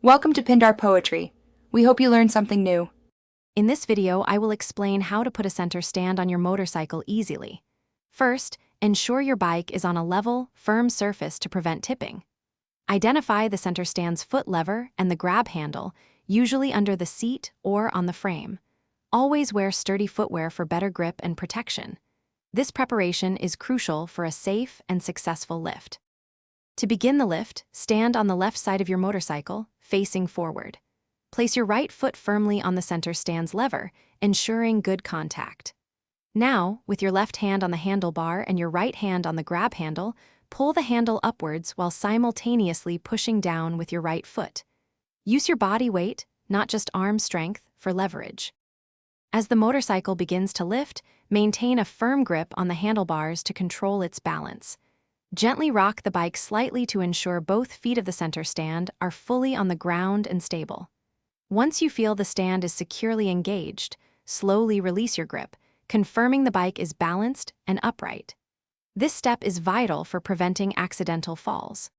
Welcome to Pindar Poetry. We hope you learned something new. In this video, I will explain how to put a center stand on your motorcycle easily. First, ensure your bike is on a level, firm surface to prevent tipping. Identify the center stand's foot lever and the grab handle, usually under the seat or on the frame. Always wear sturdy footwear for better grip and protection. This preparation is crucial for a safe and successful lift. To begin the lift, stand on the left side of your motorcycle, facing forward. Place your right foot firmly on the center stand's lever, ensuring good contact. Now, with your left hand on the handlebar and your right hand on the grab handle, pull the handle upwards while simultaneously pushing down with your right foot. Use your body weight, not just arm strength, for leverage. As the motorcycle begins to lift, maintain a firm grip on the handlebars to control its balance. Gently rock the bike slightly to ensure both feet of the center stand are fully on the ground and stable. Once you feel the stand is securely engaged, slowly release your grip, confirming the bike is balanced and upright. This step is vital for preventing accidental falls.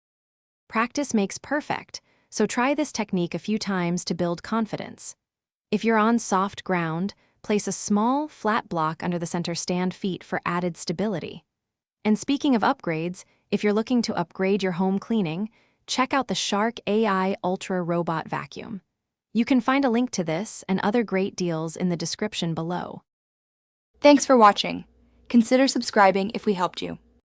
Practice makes perfect, so try this technique a few times to build confidence. If you're on soft ground, place a small, flat block under the center stand feet for added stability. And speaking of upgrades, if you're looking to upgrade your home cleaning, check out the Shark AI Ultra Robot Vacuum. You can find a link to this and other great deals in the description below. Thanks for watching. Consider subscribing if we helped you.